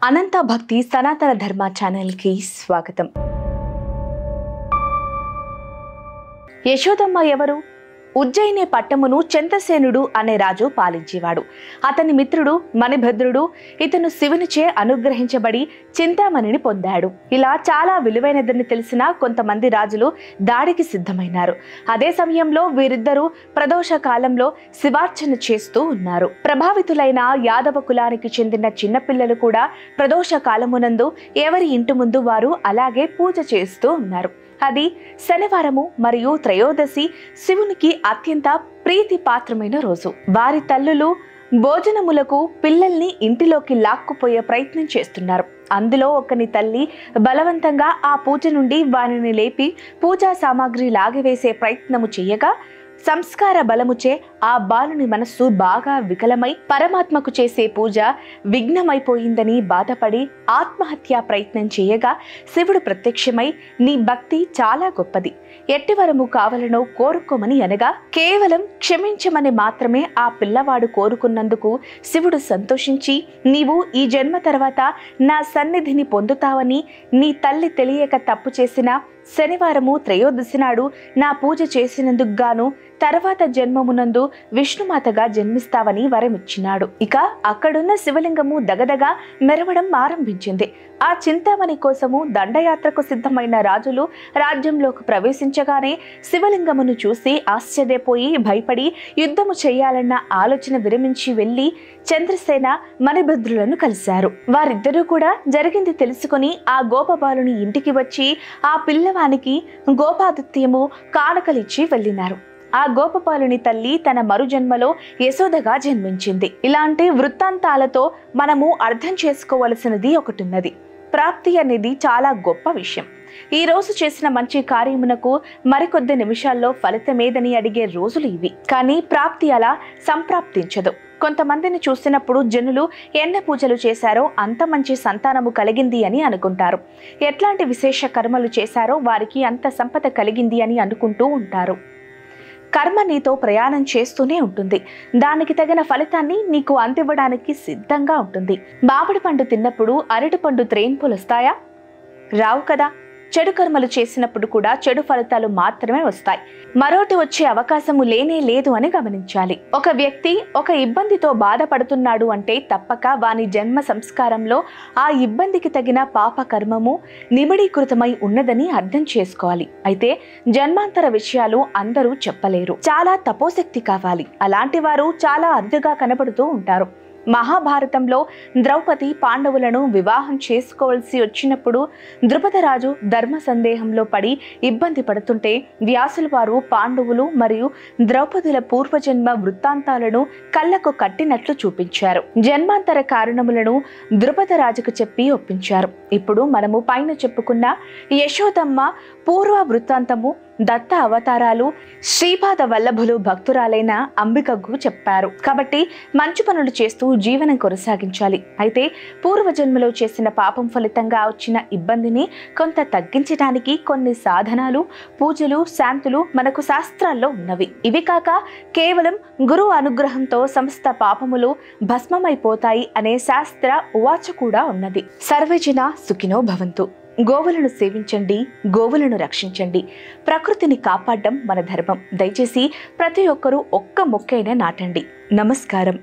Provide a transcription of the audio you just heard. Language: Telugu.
అనంత భక్తి సనాతన ధర్మ ఛానల్ కి స్వాగతం. యశోదమ్మ ఎవరు? ఉజ్జయిని పట్టమును చంద్రసేనుడు అనే రాజు పాలించేవాడు. అతని మిత్రుడు మణిభద్రుడు. ఇతను శివునిచే అనుగ్రహించబడి చింతామణిని పొందాడు. ఇలా చాలా విలువైనదని తెలిసిన కొంతమంది రాజులు దాడికి సిద్ధమైనారు. అదే సమయంలో వీరిద్దరూ ప్రదోష కాలంలో శివార్చన చేస్తూ ఉన్నారు. ప్రభావితులైన యాదవ కులానికి చెందిన చిన్నపిల్లలు కూడా ప్రదోష కాలమునందు ఎవరి ఇంటి ముందు వారు అలాగే పూజ చేస్తూ ఉన్నారు. అది శనివారము మరియు త్రయోదశి శివునికి అత్యంత ప్రీతిపాత్రమైన రోజు. వారి తల్లులు భోజనములకు పిల్లల్ని ఇంటిలోకి లాక్కుపోయే ప్రయత్నం చేస్తున్నారు. అందులో ఒకని తల్లి బలవంతంగా ఆ పూజ నుండి వారిని లేపి పూజా సామాగ్రి లాగివేసే ప్రయత్నము చేయగా సంస్కార బలముచే ఆ బాలుని మనస్సు బాగా వికలమై పరమాత్మకు చేసే పూజ విఘ్నమైపోయిందని బాధపడి ఆత్మహత్యా ప్రయత్నం చేయగా శివుడు ప్రత్యక్షమై నీ భక్తి చాలా గొప్పది, ఎట్టివరము కావాలనో కోరుకోమని అనగా కేవలం క్షమించమని మాత్రమే ఆ పిల్లవాడు కోరుకున్నందుకు శివుడు సంతోషించి నీవు ఈ జన్మ తర్వాత నా సన్నిధిని పొందుతావని, నీ తల్లి తెలియక తప్పు చేసిన శనివారము త్రయోదశి నాడు నా పూజ చేసినందుకు గాను తర్వాత జన్మమునందు విష్ణుమాతగా జన్మిస్తావని వరమిచ్చినాడు. ఇక అక్కడున్న శివలింగము దగదగా మెరవడం ఆరంభించింది. ఆ చింతామణి కోసము దండయాత్రకు సిద్ధమైన రాజులు రాజ్యంలోకి ప్రవేశించగానే శివలింగమును చూసి ఆశ్చర్యపోయి భయపడి యుద్ధము చేయాలన్న ఆలోచన విరమించి వెళ్లి చంద్రసేన మణిభద్రులను కలిశారు. వారిద్దరూ కూడా జరిగింది తెలుసుకుని ఆ గోపబాలుని ఇంటికి వచ్చి ఆ పిల్లవానికి గోపాదిత్యము కానుకలిచ్చి వెళ్ళినారు. ఆ గోపపాలుని తల్లి తన మరుజన్మలో యశోదగా జన్మించింది. ఇలాంటి వృత్తాంతాలతో మనము అర్థం చేసుకోవలసినది ఒకటి ఉన్నది. ప్రాప్తి అనేది చాలా గొప్ప విషయం. ఈ రోజు చేసిన మంచి కార్యమునకు మరికొద్ది నిమిషాల్లో ఫలితమేదని అడిగే రోజులు ఇవి. కానీ ప్రాప్తి అలా సంప్రాప్తించదు. కొంతమందిని చూసినప్పుడు జనులు ఎన్ని పూజలు చేశారో అంత మంచి సంతానము కలిగింది అని అనుకుంటారు. ఎట్లాంటి విశేష కర్మలు చేశారో వారికి అంత సంపద కలిగింది అని అనుకుంటూ ఉంటారు. కర్మ నీతో ప్రయాణం చేస్తూనే ఉంటుంది. దానికి తగిన ఫలితాన్ని నీకు అందివ్వడానికి సిద్ధంగా ఉంటుంది. మామిడి పండు తిన్నప్పుడు అరటి పండు త్రేన్పులు వస్తాయా? రావు కదా. చెడు కర్మలు చేసినప్పుడు కూడా చెడు ఫలితాలు మాత్రమే వస్తాయి. మరోటి వచ్చే అవకాశము లేనే లేదు అని గమనించాలి. ఒక వ్యక్తి ఒక ఇబ్బందితో బాధపడుతున్నాడు అంటే తప్పక వాని జన్మ సంస్కారంలో ఆ ఇబ్బందికి తగిన పాప కర్మము నిమిడీకృతమై ఉన్నదని అర్థం చేసుకోవాలి. అయితే జన్మాంతర విషయాలు అందరూ చెప్పలేరు. చాలా తపోశక్తి కావాలి. అలాంటి వారు చాలా అరుదుగా కనబడుతూ ఉంటారు. మహాభారతంలో ద్రౌపది పాండవులను వివాహం చేసుకోవాల్సి వచ్చినప్పుడు ద్రుపదరాజు ధర్మ సందేహంలో పడి ఇబ్బంది పడుతుంటే వ్యాసుల వారు పాండవులు మరియు ద్రౌపదుల పూర్వజన్మ వృత్తాంతాలను కళ్ళకు కట్టినట్లు చూపించారు. జన్మాంతర కారణములను ద్రుపదరాజుకు చెప్పి ఒప్పించారు. ఇప్పుడు మనము పైన చెప్పుకున్న యశోదమ్మ పూర్వ వృత్తాంతము దత్త అవతారాలు శ్రీపాద వల్లభులు భక్తురాలైన అంబికకు చెప్పారు. కాబట్టి మంచి పనులు చేస్తూ జీవనం కొనసాగించాలి. అయితే పూర్వజన్మలో చేసిన పాపం ఫలితంగా వచ్చిన ఇబ్బందిని కొంత తగ్గించడానికి కొన్ని సాధనాలు, పూజలు, శాంతులు మనకు శాస్త్రాల్లో ఉన్నవి. ఇవి కాక కేవలం గురువు అనుగ్రహంతో సమస్త పాపములు భస్మమైపోతాయి అనే శాస్త్ర ఉవాచ కూడా ఉన్నది. సర్వజన సుఖినో భవంతు. గోవులను సేవించండి, గోవులను రక్షించండి. ప్రకృతిని కాపాడడం మన ధర్మం. దయచేసి ప్రతి ఒక్కరూ ఒక్క మొక్కైనా నాటండి. నమస్కారం.